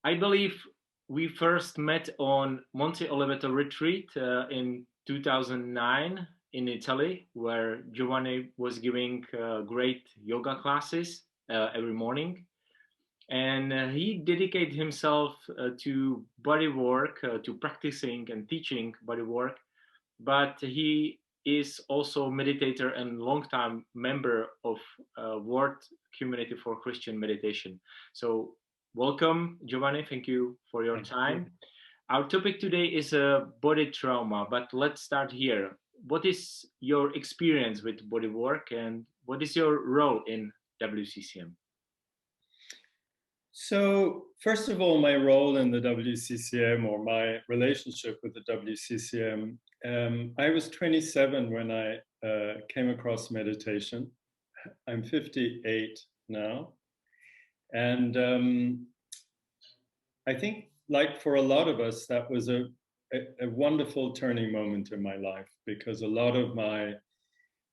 I believe we first met on Monte Oliveto retreat in 2009 in Italy, where Giovanni was giving great yoga classes every morning. And he dedicated himself to body work, to practicing and teaching body work. But he is also meditator and longtime member of World Community for Christian Meditation. So welcome, Giovanni. Thank you for your Thank you. time. Our topic today is body trauma, but let's start here. What is your experience with body work and what is your role in WCCM? So, first of all, my role in the WCCM or my relationship with the WCCM, I was 27 when I came across meditation. I'm 58 now. And I think, like for a lot of us, that was a wonderful turning moment in my life because a lot of my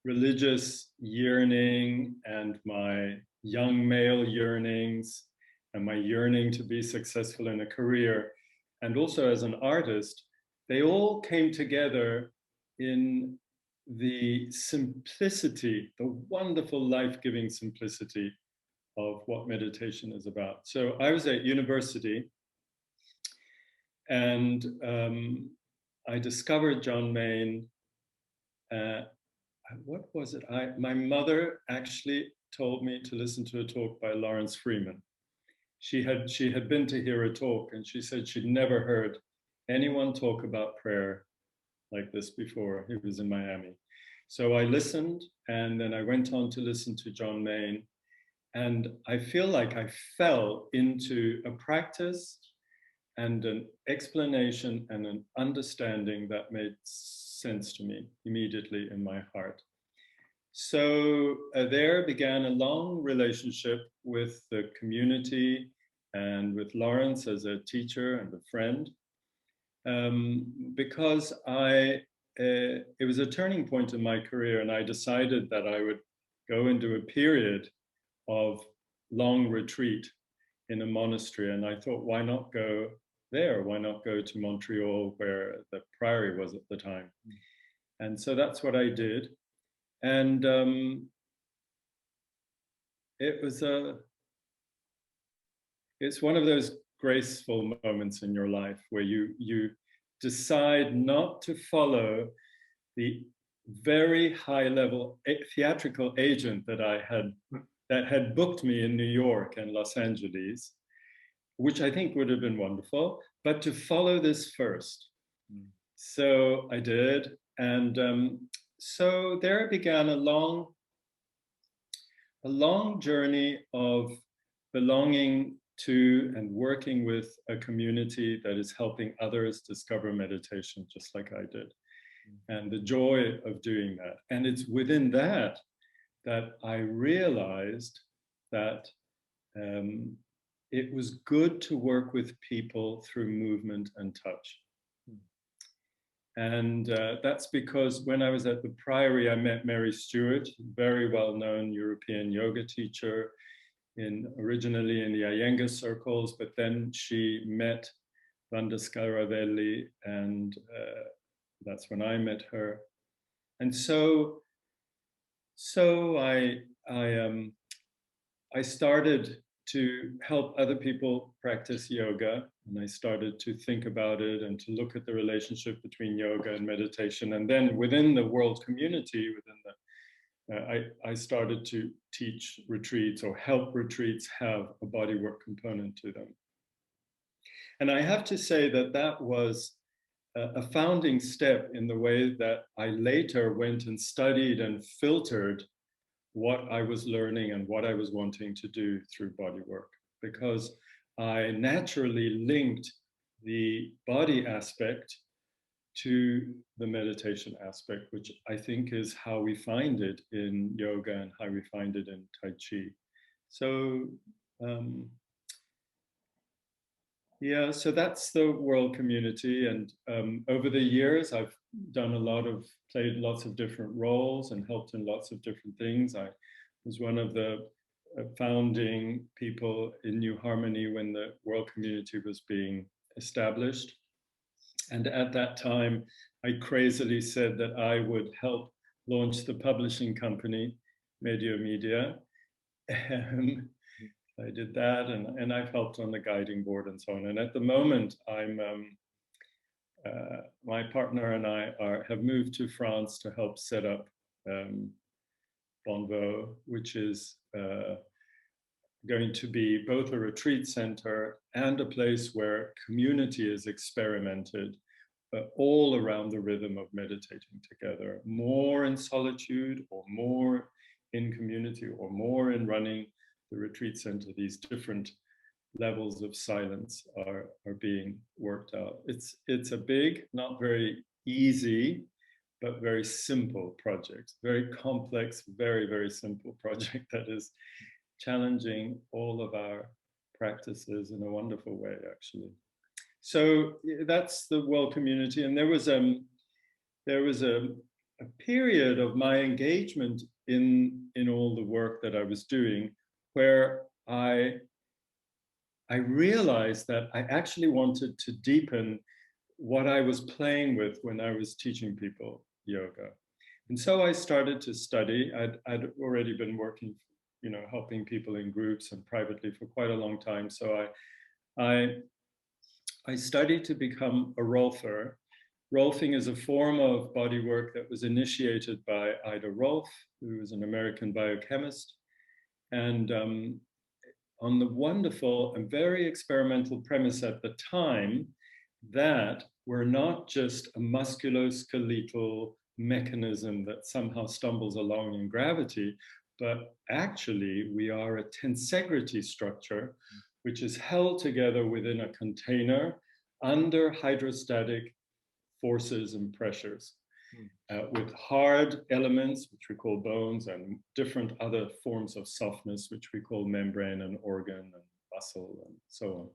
religious yearning and my young male yearnings and my yearning to be successful in a career and also as an artist, they all came together in the simplicity, the wonderful life-giving simplicity of what meditation is about. So I was at university and I discovered John Main. What was it? My mother actually told me to listen to a talk by Lawrence Freeman. She had been to hear a talk, and she said she'd never heard anyone talk about prayer like this before. He was in Miami. So I listened, and then I went on to listen to John Main, and I feel like I fell into a practice and an explanation and an understanding that made sense to me immediately in my heart. So there began a long relationship with the community and with Lawrence as a teacher and a friend, because it was a turning point in my career, and I decided that I would go into a period of long retreat in a monastery, and I thought, why not go there? Why not go to Montreal, where the priory was at the time? And so that's what I did. And it's one of those graceful moments in your life where you decide not to follow the very high level theatrical agent that had booked me in New York and Los Angeles, which I think would have been wonderful, but to follow this first. So I did, and so there began a long journey of belonging to and working with a community that is helping others discover meditation, just like I did, and the joy of doing that. And it's within that I realized that it was good to work with people through movement and touch. And that's because when I was at the Priory, I met Mary Stewart, very well-known European yoga teacher, originally in the Iyengar circles, but then she met Vanda Scaravelli, and that's when I met her. And so I started to help other people practice yoga, and I started to think about it and to look at the relationship between yoga and meditation. And then within the world community, I started to teach retreats or help retreats have a bodywork component to them. And I have to say that was a founding step in the way that I later went and studied and filtered what I was learning and what I was wanting to do through bodywork, because I naturally linked the body aspect to the meditation aspect, which I think is how we find it in yoga and how we find it in Tai Chi. So yeah, so that's the world community. And over the years, I've played lots of different roles and helped in lots of different things. I was one of the founding people in New Harmony when the World Community was being established. And at that time, I crazily said that I would help launch the publishing company, Media. I did that, and I've helped on the guiding board and so on. And at the moment, my partner and I have moved to France to help set up Bonneau, which is going to be both a retreat center and a place where community is experimented all around the rhythm of meditating together, more in solitude or more in community or more in running the retreat center. These different levels of silence are being worked out. It's a big, not very easy, but very simple project, very complex, very, very simple project that is challenging all of our practices in a wonderful way, actually. So that's the World Community. And there was a period of my engagement in all the work that I was doing where I realized that I actually wanted to deepen what I was playing with when I was teaching people yoga. And so I started to study. I'd already been working, helping people in groups and privately for quite a long time. So I studied to become a Rolfer. Rolfing is a form of bodywork that was initiated by Ida Rolf, who was an American biochemist. And on the wonderful and very experimental premise at the time that we're not just a musculoskeletal mechanism that somehow stumbles along in gravity, but actually we are a tensegrity structure, which is held together within a container under hydrostatic forces and pressures. With hard elements, which we call bones, and different other forms of softness, which we call membrane and organ and muscle and so on,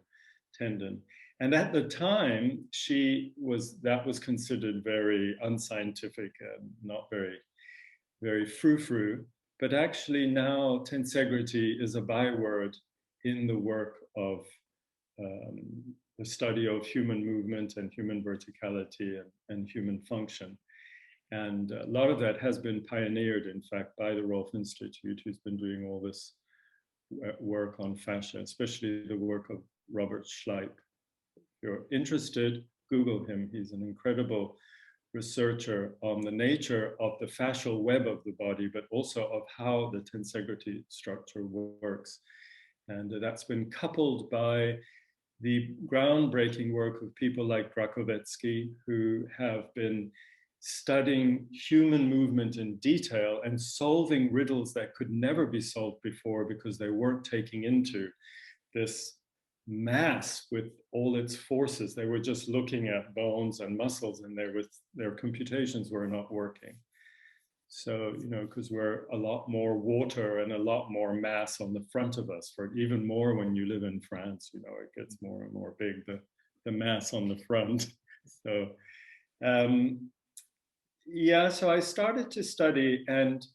tendon. And at the time, that was considered very unscientific and not very, very frou-frou. But actually now tensegrity is a byword in the work of the study of human movement and human verticality and human function. And a lot of that has been pioneered, in fact, by the Rolf Institute, who's been doing all this work on fascia, especially the work of Robert Schleip. If you're interested, Google him. He's an incredible researcher on the nature of the fascial web of the body, but also of how the tensegrity structure works. And that's been coupled by the groundbreaking work of people like Drakovetsky, who have been studying human movement in detail and solving riddles that could never be solved before because they weren't taking into this mass with all its forces. They were just looking at bones and muscles, and their computations were not working. So, because we're a lot more water and a lot more mass on the front of us, for even more when you live in France, it gets more and more big, the mass on the front. So, so I started to study, and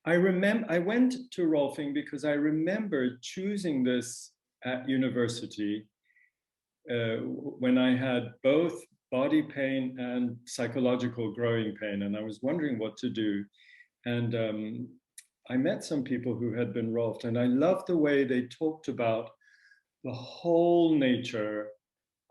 I went to Rolfing because I remember choosing this at university when I had both body pain and psychological growing pain, and I was wondering what to do. And I met some people who had been Rolfed, and I loved the way they talked about the whole nature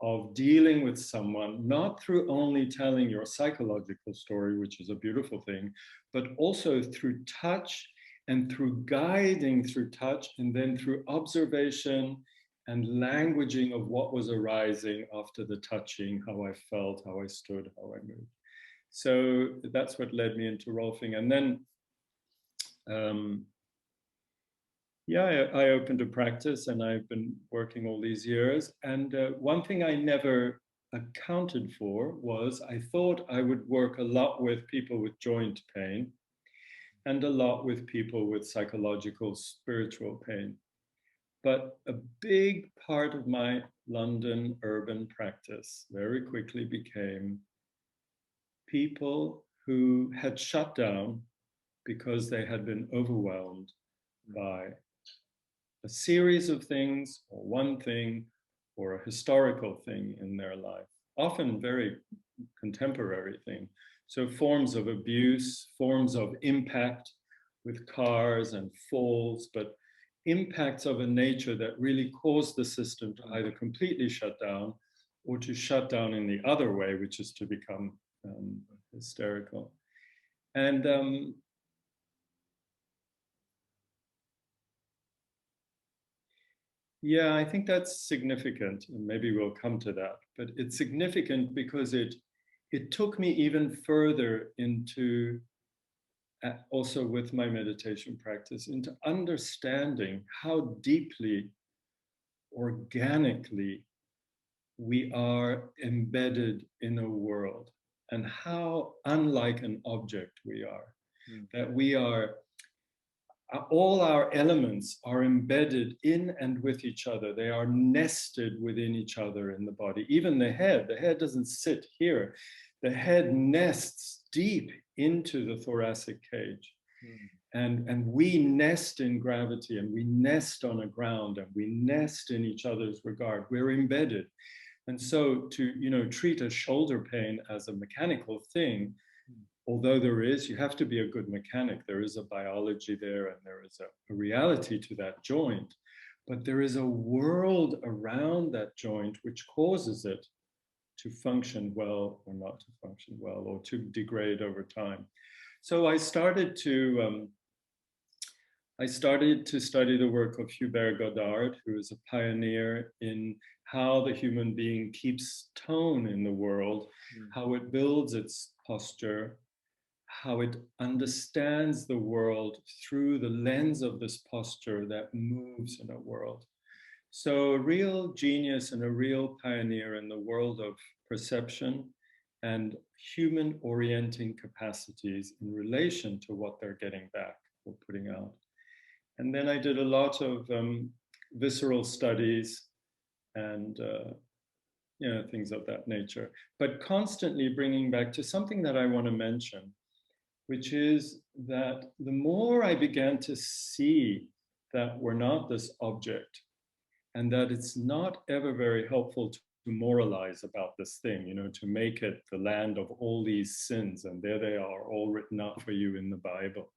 of dealing with someone, not through only telling your psychological story, which is a beautiful thing, but also through touch and through guiding through touch, and then through observation and languaging of what was arising after the touching, how I felt, how I stood, how I moved. So that's what led me into Rolfing. And then, I opened a practice, and I've been working all these years. And one thing I never accounted for was I thought I would work a lot with people with joint pain and a lot with people with psychological, spiritual pain. But a big part of my London urban practice very quickly became people who had shut down because they had been overwhelmed by a series of things or one thing or a historical thing in their life, often very contemporary thing. So forms of abuse, forms of impact with cars and falls, but impacts of a nature that really caused the system to either completely shut down or to shut down in the other way, which is to become hysterical. And yeah, I think that's significant, and maybe we'll come to that. But it's significant because it took me even further into, also with my meditation practice, into understanding how deeply, organically, we are embedded in a world, and how unlike an object we are. That we are, all our elements are embedded in and with each other. They are nested within each other in the body. Even the head doesn't sit here. The head nests deep into the thoracic cage. And we nest in gravity, and we nest on a ground, and we nest in each other's regard. We're embedded. And so to, treat a shoulder pain as a mechanical thing, although you have to be a good mechanic, there is a biology there, and there is a reality to that joint, but there is a world around that joint which causes it to function well or not to function well, or to degrade over time. So I started to study the work of Hubert Goddard, who is a pioneer in how the human being keeps tone in the world, how it builds its posture, how it understands the world through the lens of this posture that moves in a world. So a real genius and a real pioneer in the world of perception and human orienting capacities in relation to what they're getting back or putting out. And then I did a lot of visceral studies and things of that nature, but constantly bringing back to something that I want to mention, which is that the more I began to see that we're not this object, and that it's not ever very helpful to moralize about this thing, to make it the land of all these sins, and there they are, all written out for you in the Bible.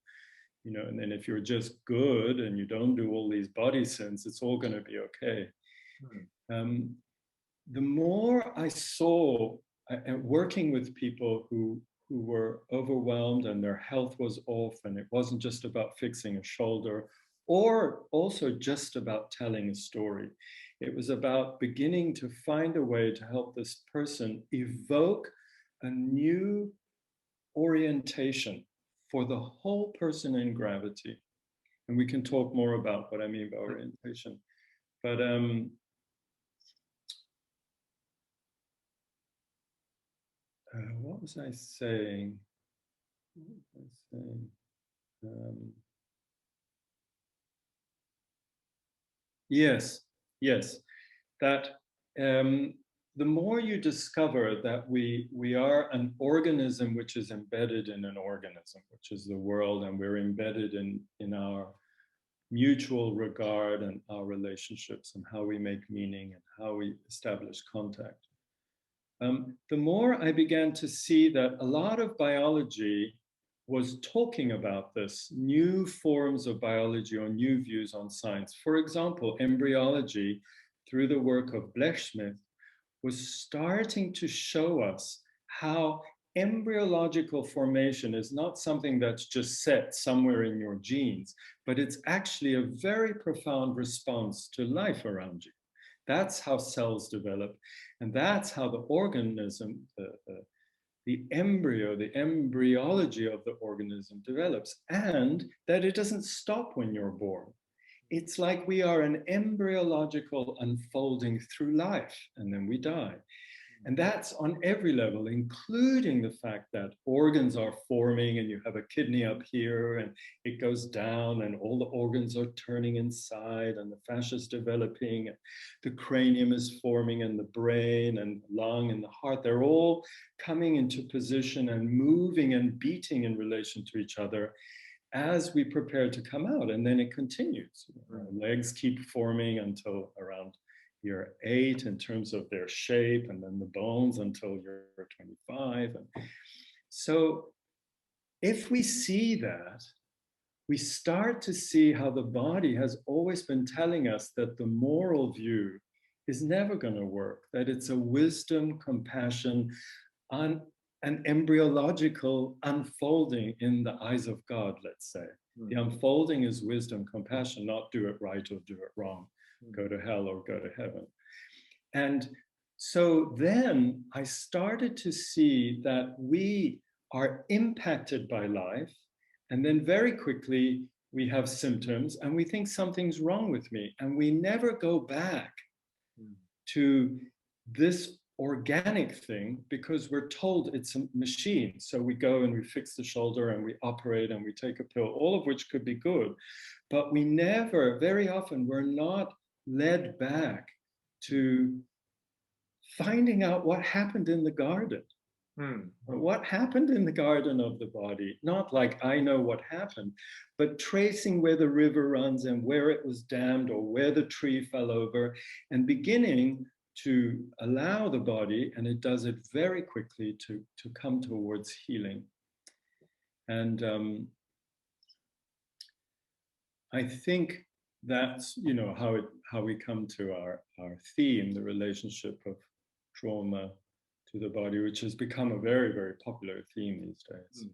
And then if you're just good and you don't do all these body sins, it's all going to be okay. The more I saw, working with people who were overwhelmed and their health was off, and it wasn't just about fixing a shoulder or also just about telling a story. It was about beginning to find a way to help this person evoke a new orientation for the whole person in gravity. And we can talk more about what I mean by orientation. But what was I saying? Yes, that the more you discover that we are an organism which is embedded in an organism, which is the world, and we're embedded in our mutual regard and our relationships and how we make meaning and how we establish contact. The more I began to see that a lot of biology was talking about this, new forms of biology or new views on science. For example, embryology, through the work of Blechschmidt, was starting to show us how embryological formation is not something that's just set somewhere in your genes, but it's actually a very profound response to life around you. That's how cells develop, and that's how the organism, the embryo, the embryology of the organism develops, and that it doesn't stop when you're born. It's like we are an embryological unfolding through life, and then we die. And that's on every level, including the fact that organs are forming, and you have a kidney up here and it goes down and all the organs are turning inside, and the fascia is developing, and the cranium is forming, and the brain and lung and the heart, they're all coming into position and moving and beating in relation to each other. as we prepare to come out, and then it continues. Our legs keep forming until around year 8 in terms of their shape, and then the bones until you're 25. And so if we see that, we start to see how the body has always been telling us that the moral view is never going to work, that it's a wisdom, compassion, an embryological unfolding in the eyes of God, let's say. The unfolding is wisdom, compassion, not do it right or do it wrong, go to hell or go to heaven. And so then I started to see that we are impacted by life, and then very quickly we have symptoms and we think something's wrong with me, and we never go back to this organic thing because we're told it's a machine. So we go and we fix the shoulder and we operate and we take a pill, all of which could be good. But we never, very often, we're not led back to finding out what happened in the garden. What happened in the garden of the body? Not like I know what happened, but tracing where the river runs and where it was dammed or where the tree fell over, and beginning to allow the body, and it does it very quickly, to come towards healing. And I think that's, you know, how we come to our theme, the relationship of trauma to the body, which has become a very, very popular theme these days.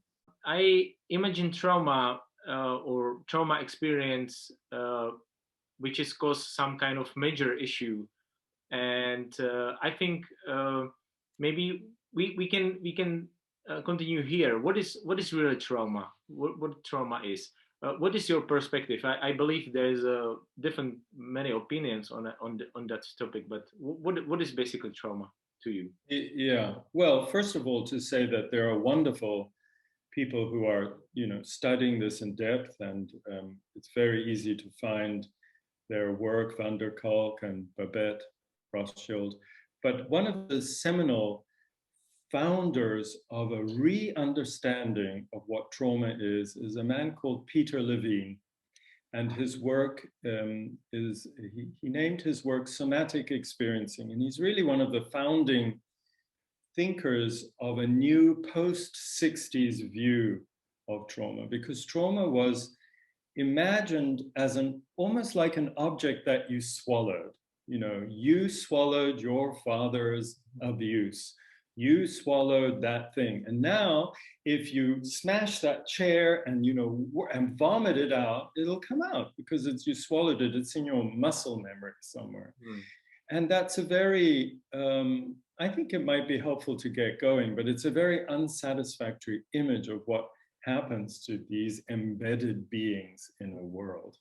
I imagine trauma or trauma experience, which has caused some kind of major issue, and I think maybe we can continue here. What is really trauma? What trauma is? What is your perspective? I believe there is many opinions on that topic, but what is basically trauma to you? Yeah, well, first of all, to say that there are wonderful people who are, you know, studying this in depth, and it's very easy to find their work, Van der Kolk and Babette Rothschild. But one of the seminal founders of a re-understanding of what trauma is a man called Peter Levine. And his work he named his work Somatic Experiencing. And he's really one of the founding thinkers of a new post-60s view of trauma, because trauma was imagined as almost like an object that you swallowed. You know, you swallowed your father's abuse. You swallowed that thing. And now if you smash that chair and, you know, and vomit it out, it'll come out because you swallowed it. It's in your muscle memory somewhere. And that's a very, I think it might be helpful to get going, but it's a very unsatisfactory image of what happens to these embedded beings in the world.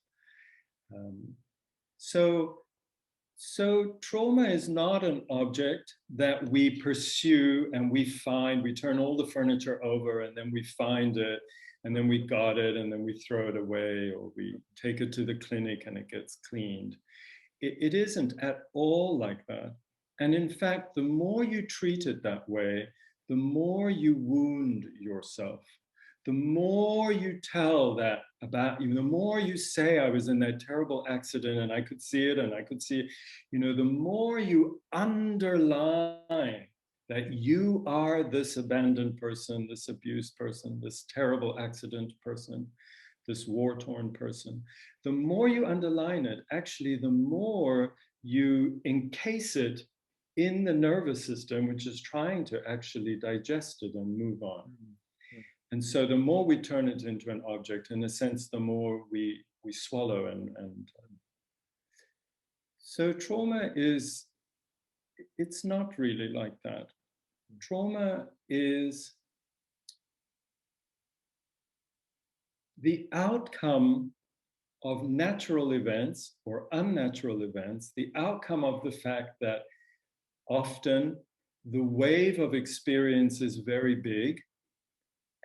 So trauma is not an object that we pursue and we find, we turn all the furniture over and then we find it and then we got it and then we throw it away, or we take it to the clinic and it gets cleaned. It isn't at all like that. And in fact, the more you treat it that way, the more you wound yourself. The more you tell that about you, the more you say I was in that terrible accident and I could see it and I could see it, you know, the more you underline that you are this abandoned person, this abused person, this terrible accident person, this war-torn person, the more you underline it, actually, the more you encase it in the nervous system, which is trying to actually digest it and move on. And so the more we turn it into an object, in a sense, the more we swallow. And so trauma is, it's not really like that. Trauma is the outcome of natural events or unnatural events, the outcome of the fact that often the wave of experience is very big,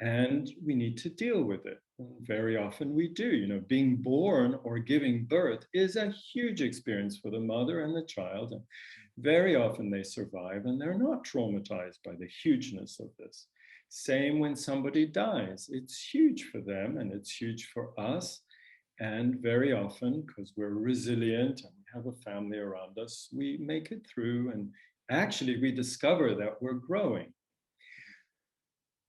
and we need to deal with it. And very often we do. You know, being born or giving birth is a huge experience for the mother and the child. And very often they survive and they're not traumatized by the hugeness of this. Same when somebody dies. It's huge for them and it's huge for us. And very often, because we're resilient and we have a family around us, we make it through and actually we discover that we're growing.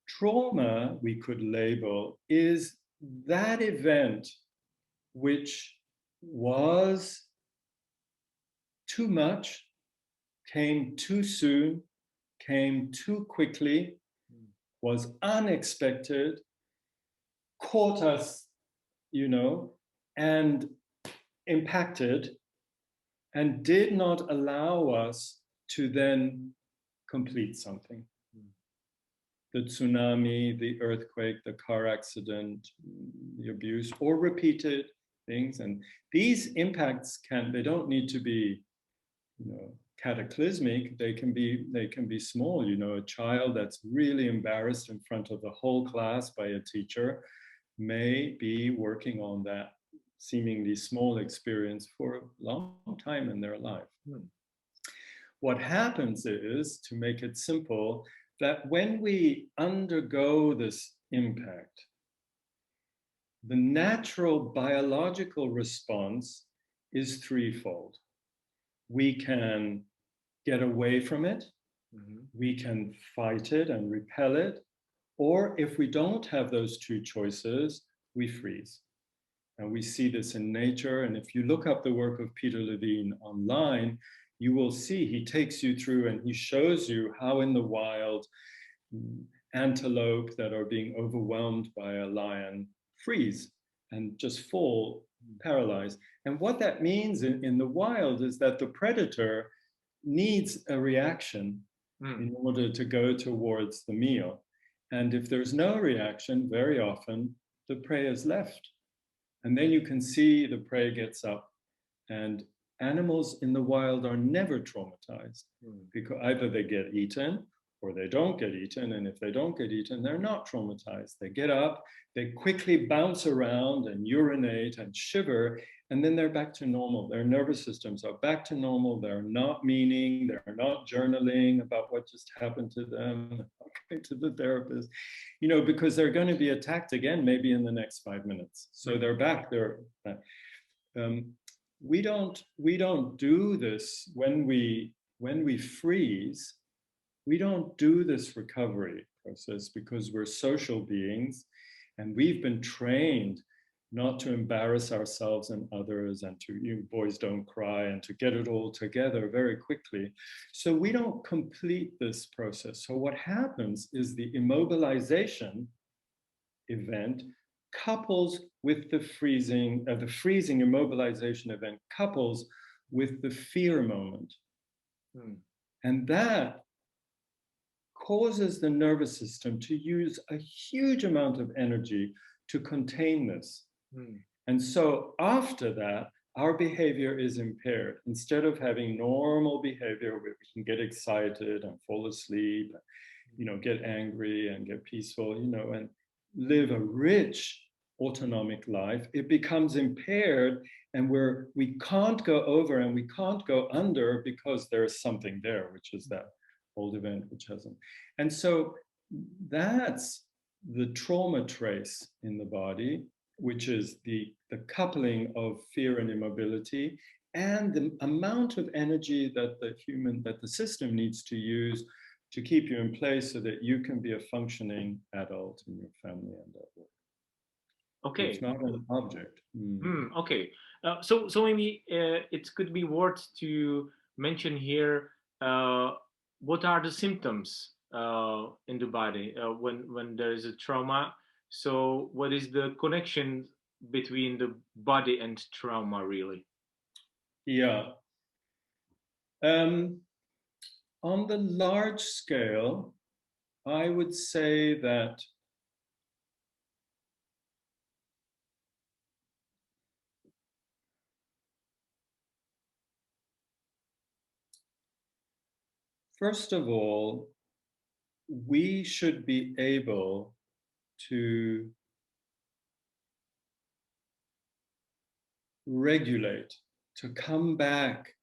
Trauma, we could label, is that event which was too much, came too soon, came too quickly, was unexpected, caught us, and impacted, and did not allow us to then complete something. The tsunami, the earthquake, the car accident, the abuse, or repeated things. And these impacts they don't need to be, cataclysmic. They can be small. A child that's really embarrassed in front of the whole class by a teacher may be working on that seemingly small experience for a long time in their life. What happens is, to make it simple, that when we undergo this impact, the natural biological response is threefold. We can get away from it, we can fight it and repel it, or if we don't have those two choices, we freeze. And we see this in nature. And if you look up the work of Peter Levine online, you will see he takes you through and he shows you how in the wild antelope that are being overwhelmed by a lion freeze and just fall paralyzed. And what that means in the wild is that the predator needs a reaction in order to go towards the meal. And if there's no reaction, very often the prey is left. And then you can see the prey gets up. And animals in the wild are never traumatized because either they get eaten or they don't get eaten. And if they don't get eaten, they're not traumatized. They get up, they quickly bounce around and urinate and shiver, and then they're back to normal. Their nervous systems are back to normal. They're not meaning, they're not journaling about what just happened to them, okay, to the therapist, because they're going to be attacked again, maybe in the next 5 minutes. So they're back. We don't do this when we freeze. We don't do this recovery process because we're social beings and we've been trained not to embarrass ourselves and others and to, boys don't cry, and to get it all together very quickly. So we don't complete this process. So what happens is the immobilization event couples with the freezing immobilization event couples with the fear moment. And that causes the nervous system to use a huge amount of energy to contain this. And so after that, our behavior is impaired. Instead of having normal behavior where we can get excited and fall asleep, get angry and get peaceful, and live a rich autonomic life, it becomes impaired, and we can't go over and we can't go under because there's something there, which is that old event which hasn't. And so that's the trauma trace in the body, which is the coupling of fear and immobility and the amount of energy that the system needs to use to keep you in place so that you can be a functioning adult in your family and at work. Okay. It's not an object. Okay. So maybe it could be worth to mention here what are the symptoms in the body when there is a trauma. So what is the connection between the body and trauma, really? Yeah. On the large scale, I would say that first of all, we should be able to regulate, to come back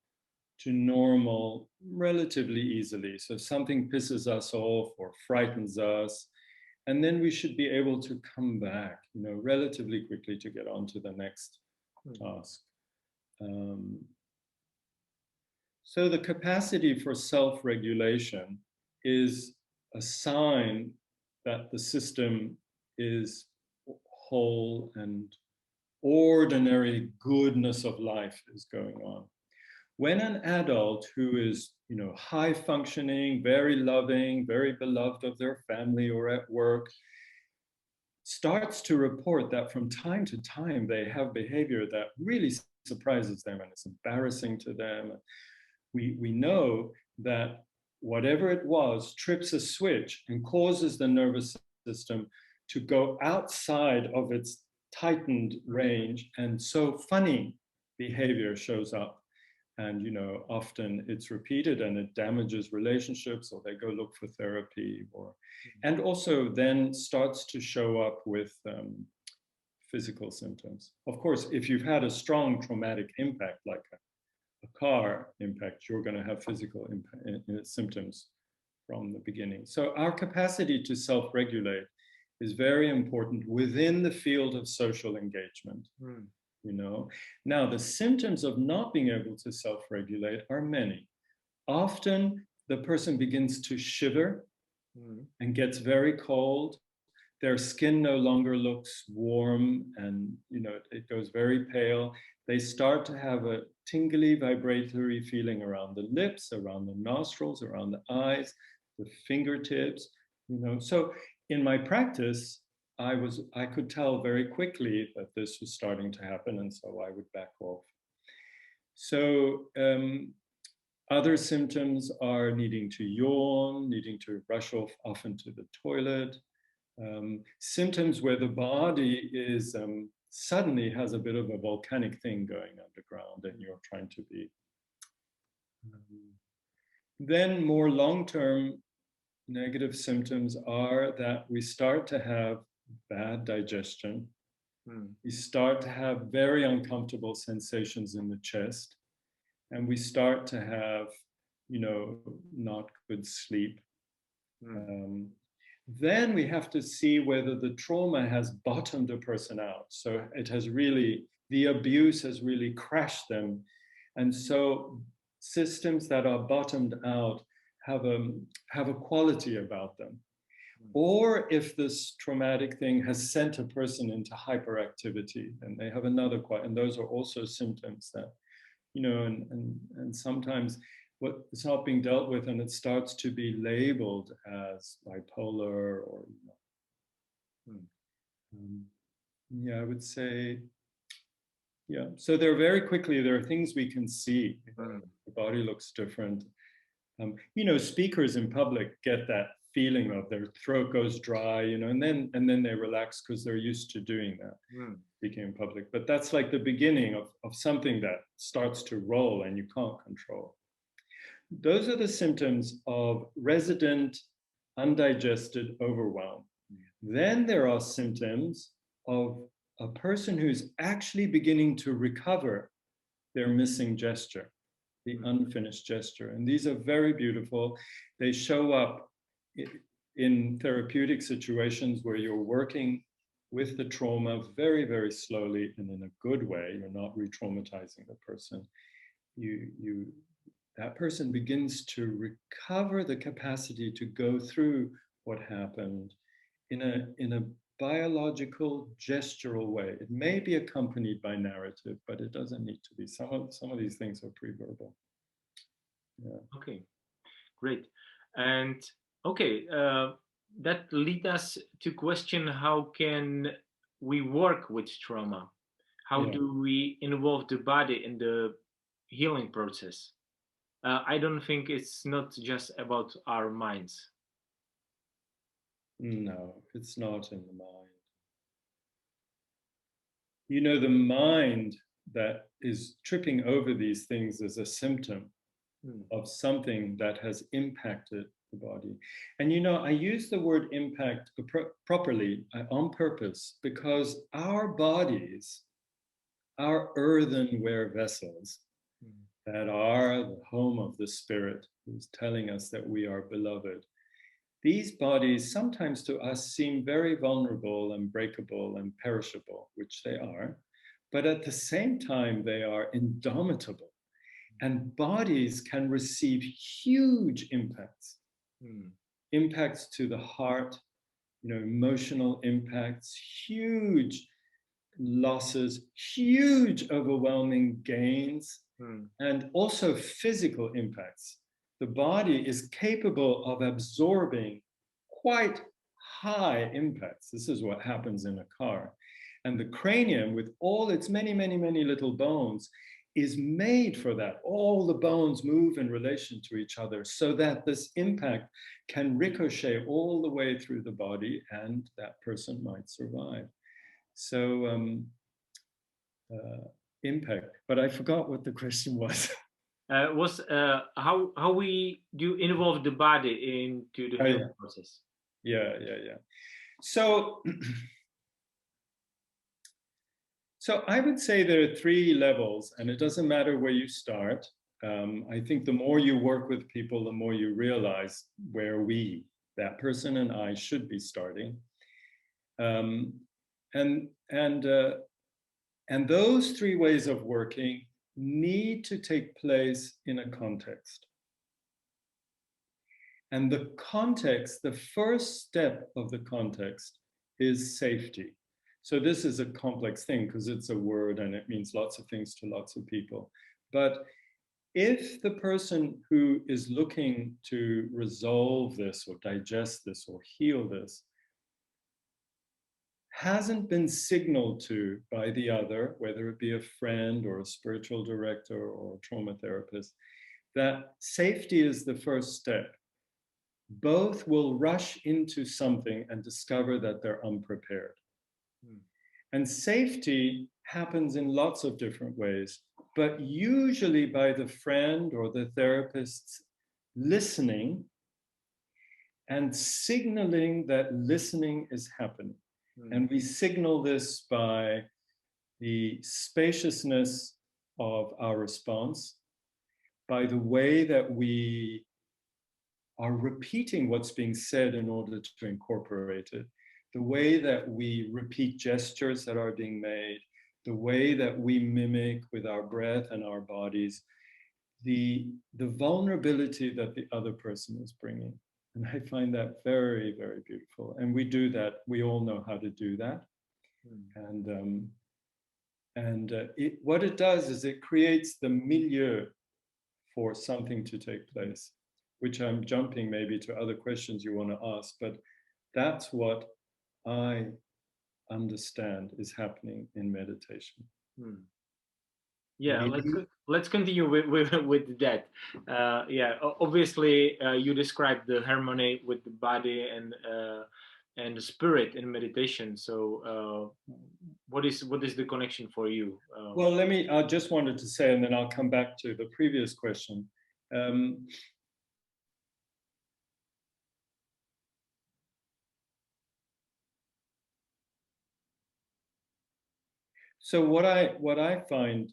to normal relatively easily. So if something pisses us off or frightens us, And then we should be able to come back, relatively quickly to get on to the next task. So the capacity for self-regulation is a sign that the system is whole and ordinary goodness of life is going on. When an adult who is, high functioning, very loving, very beloved of their family or at work, starts to report that from time to time they have behavior that really surprises them and is embarrassing to them, we know that whatever it was trips a switch and causes the nervous system to go outside of its tightened range, and so funny behavior shows up. And often it's repeated and it damages relationships, or they go look for therapy, and also then starts to show up with physical symptoms. Of course, if you've had a strong traumatic impact like a car impact, you're going to have physical symptoms from the beginning. So our capacity to self-regulate is very important within the field of social engagement. Now, the symptoms of not being able to self-regulate are many. Often the person begins to shiver and gets very cold. Their skin no longer looks warm, and it goes very pale. They start to have a tingly, vibratory feeling around the lips, around the nostrils, around the eyes, the fingertips. So in my practice, I could tell very quickly that this was starting to happen, and so I would back off. So other symptoms are needing to yawn, needing to rush off often to the toilet. Symptoms where the body is suddenly has a bit of a volcanic thing going underground, and you're trying to be. Then more long-term negative symptoms are that we start to have bad digestion. We start to have very uncomfortable sensations in the chest, and we start to have, not good sleep. Then we have to see whether the trauma has bottomed a person out. So it has really, the abuse has really crashed them. And so systems that are bottomed out have a quality about them. Or if this traumatic thing has sent a person into hyperactivity, and they have another quality, and those are also symptoms that, and sometimes what is not being dealt with, and it starts to be labeled as bipolar or, I would say, So there are things we can see. The body looks different. Speakers in public get that feeling of their throat goes dry, and then they relax because they're used to doing that, speaking in public. But that's like the beginning of something that starts to roll and you can't control. Those are the symptoms of resident, undigested overwhelm. Then there are symptoms of a person who's actually beginning to recover their missing gesture, the unfinished gesture. And these are very beautiful. They show up in therapeutic situations where you're working with the trauma very, very slowly and in a good way. You're not re-traumatizing the person. That person begins to recover the capacity to go through what happened in a biological, gestural way. It may be accompanied by narrative, but it doesn't need to be. Some of these things are pre-verbal. Okay, great. And okay, that leads us to question, how can we work with trauma? How do we involve the body in the healing process? I don't think it's not just about our minds. No, it's not in the mind. The mind that is tripping over these things is a symptom of something that has impacted the body. And I use the word impact properly on purpose, because our bodies are earthenware vessels that are the home of the spirit, who's telling us that we are beloved. these bodies sometimes to us seem very vulnerable and breakable and perishable, which they are, but at the same time, they are indomitable. And bodies can receive huge impacts, impacts to the heart, emotional impacts, huge losses, huge overwhelming gains, and also physical impacts. The body is capable of absorbing quite high impacts. This is what happens in a car. And the cranium, with all its many, many, many little bones, is made for that. All the bones move in relation to each other so that this impact can ricochet all the way through the body and that person might survive. So impact, but I forgot what the question was. Was how we do involve the body into the healing process? Yeah. So I would say there are 3 levels, and it doesn't matter where you start. I think the more you work with people, the more you realize where we, that person and I, should be starting. And those 3 ways of working need to take place in a context. And the context, the first step of the context is safety. So this is a complex thing because it's a word and it means lots of things to lots of people. But if the person who is looking to resolve this or digest this or heal this hasn't been signaled to by the other, whether it be a friend or a spiritual director or a trauma therapist, that safety is the first step, both will rush into something and discover that they're unprepared. And safety happens in lots of different ways, but usually by the friend or the therapist's listening and signaling that listening is happening. And we signal this by the spaciousness of our response, by the way that we are repeating what's being said in order to incorporate it, the way that we repeat gestures that are being made, the way that we mimic with our breath and our bodies, the vulnerability that the other person is bringing. And I find that very, very beautiful. And we do that. We all know how to do that. What it does is it creates the milieu for something to take place, which I'm jumping maybe to other questions you want to ask, but that's what I understand is happening in meditation. Yeah, let's continue with that. Obviously, you described the harmony with the body and the spirit in meditation. So, what is the connection for you? Well, I just wanted to say, and then I'll come back to the previous question. So what I find,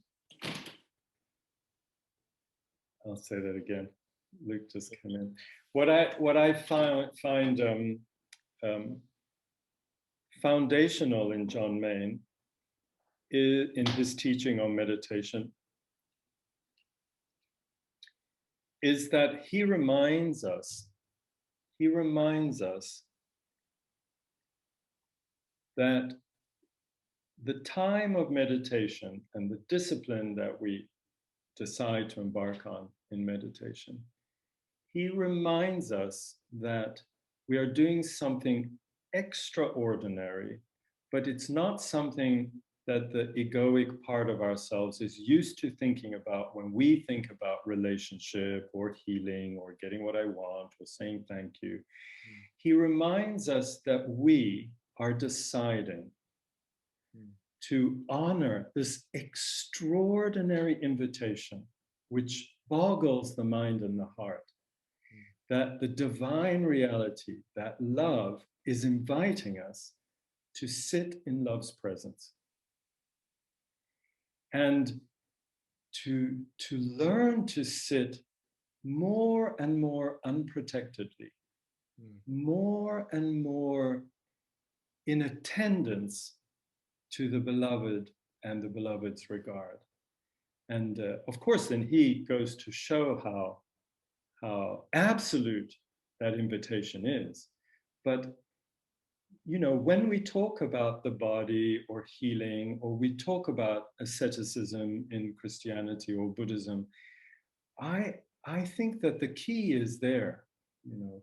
I'll say that again. Luke just came in. What I find foundational in John Main in his teaching on meditation is that he reminds us that the time of meditation and the discipline that we decide to embark on in meditation, he reminds us that we are doing something extraordinary, but it's not something that the egoic part of ourselves is used to thinking about when we think about relationship or healing or getting what I want or saying thank you. He reminds us that we are deciding to honor this extraordinary invitation, which boggles the mind and the heart, that the divine reality, that love, is inviting us to sit in love's presence and to learn to sit more and more unprotectedly, more and more in attendance to the beloved and the beloved's regard. And of course, then he goes to show how absolute that invitation is. But when we talk about the body or healing, or we talk about asceticism in Christianity or Buddhism, I think that the key is there.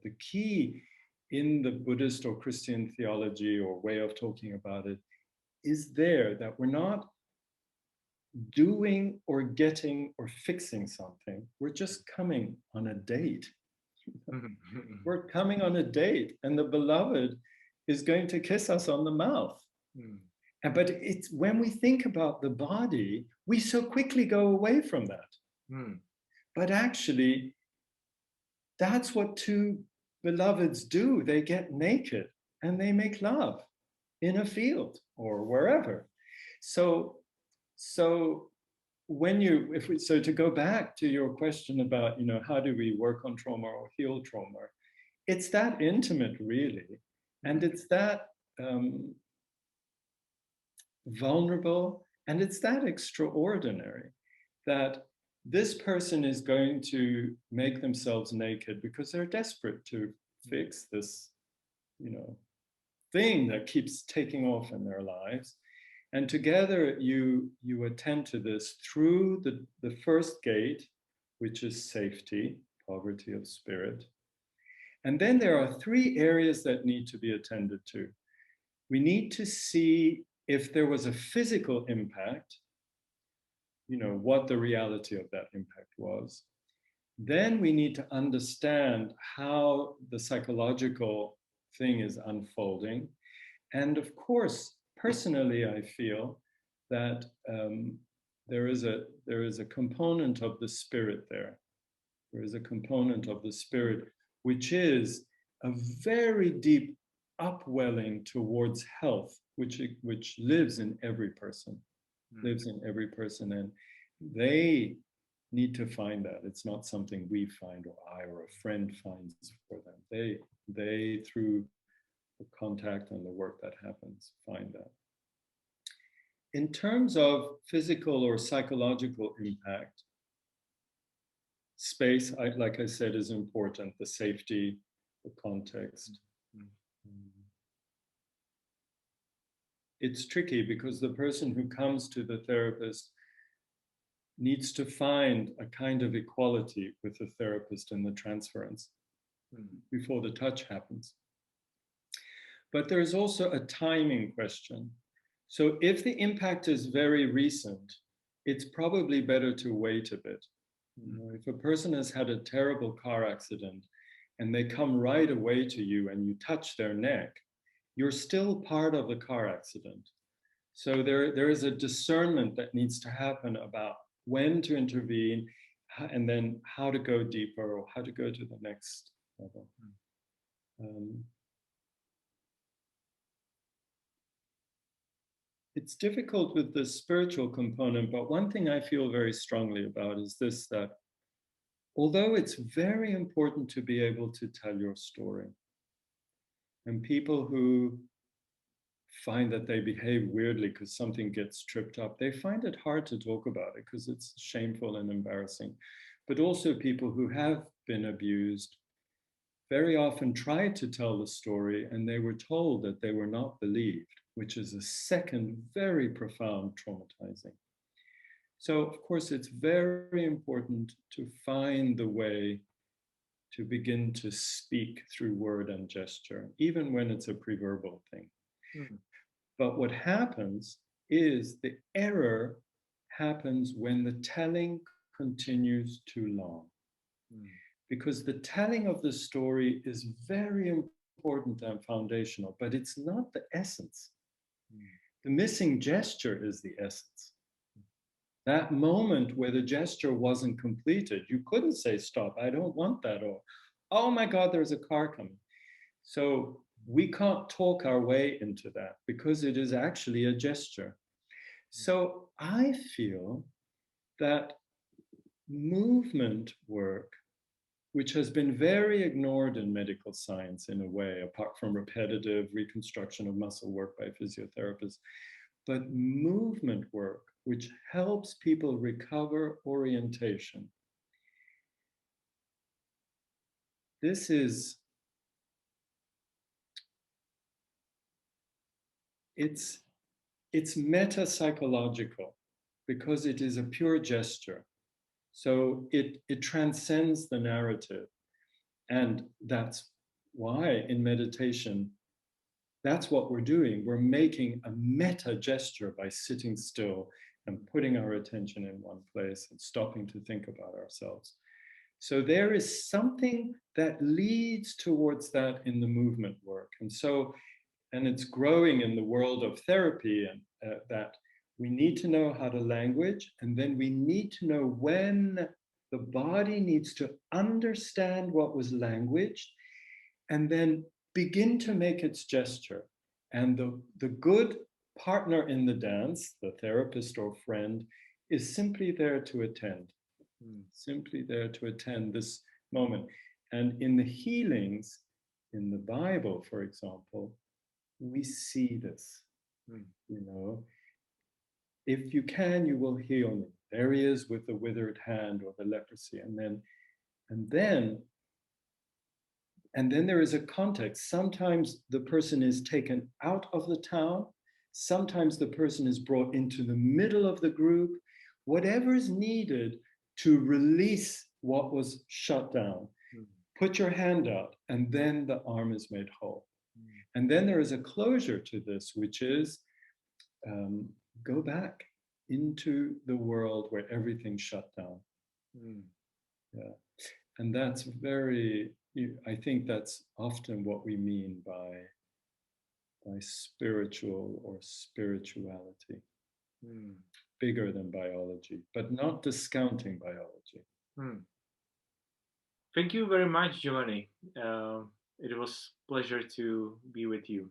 The key in the Buddhist or Christian theology or way of talking about it is there, that we're not doing or getting or fixing something. We're just coming on a date. We're coming on a date, and the beloved is going to kiss us on the mouth. But it's when we think about the body, we so quickly go away from that. But actually, that's what two beloveds do. They get naked and they make love in a field or wherever. So to go back to your question about, how do we work on trauma or heal trauma? It's that intimate, really. And it's that vulnerable, and it's that extraordinary, that this person is going to make themselves naked because they're desperate to fix this, thing that keeps taking off in their lives. And together you attend to this through the first gate, which is safety, poverty of spirit. And then there are three areas that need to be attended to. We need to see if there was a physical impact, what the reality of that impact was. Then we need to understand how the psychological thing is unfolding. And of course, personally, I feel that there is a component of the spirit there. There is a component of the spirit, which is a very deep upwelling towards health, which lives in every person, and they need to find that. It's not something we find, or I or a friend finds for them. They through the contact and the work that happens, find that. In terms of physical or psychological impact, space, like I said, is important. The safety, the context. It's tricky because the person who comes to the therapist needs to find a kind of equality with the therapist in the transference before the touch happens. But there's also a timing question. So if the impact is very recent, it's probably better to wait a bit. If a person has had a terrible car accident and they come right away to you and you touch their neck, you're still part of the car accident. So there is a discernment that needs to happen about when to intervene and then how to go deeper or how to go to the next level. It's difficult with the spiritual component, but one thing I feel very strongly about is this, that although it's very important to be able to tell your story, and people who find that they behave weirdly because something gets tripped up, they find it hard to talk about it because it's shameful and embarrassing. But also people who have been abused very often tried to tell the story and they were told that they were not believed, which is a second very profound traumatizing. So of course it's very important to find the way to begin to speak through word and gesture, even when it's a preverbal thing. But what happens is the error happens when the telling continues too long. Because the telling of the story is very important and foundational, but it's not the essence. The missing gesture is the essence. That moment where the gesture wasn't completed, you couldn't say, stop, I don't want that, or, oh my God, there's a car coming. So we can't talk our way into that because it is actually a gesture. So I feel that movement work, which has been very ignored in medical science in a way, apart from repetitive reconstruction of muscle work by physiotherapists, but movement work, which helps people recover orientation. This is, it's meta-psychological because it is a pure gesture. So it transcends the narrative. And that's why in meditation, that's what we're doing. We're making a meta gesture by sitting still and putting our attention in one place and stopping to think about ourselves. So there is something that leads towards that in the movement work. And so, and it's growing in the world of therapy, and that we need to know how to language, and then we need to know when the body needs to understand what was languaged and then begin to make its gesture. And the good partner in the dance, the therapist or friend, is simply there to attend, simply there to attend this moment. And in the healings, in the Bible, for example, we see this, you know. If you can, you will heal me. There he is with the withered hand or the leprosy. And then there is a context. Sometimes the person is taken out of the town. Sometimes the person is brought into the middle of the group. Whatever is needed to release what was shut down. Put your hand out, and then the arm is made whole. And then there is a closure to this, which is go back into the world where everything shut down. Yeah. And that's very, I think that's often what we mean by spiritual or spirituality. Bigger than biology, but not discounting biology. Thank you very much, Giovanni. It was a pleasure to be with you.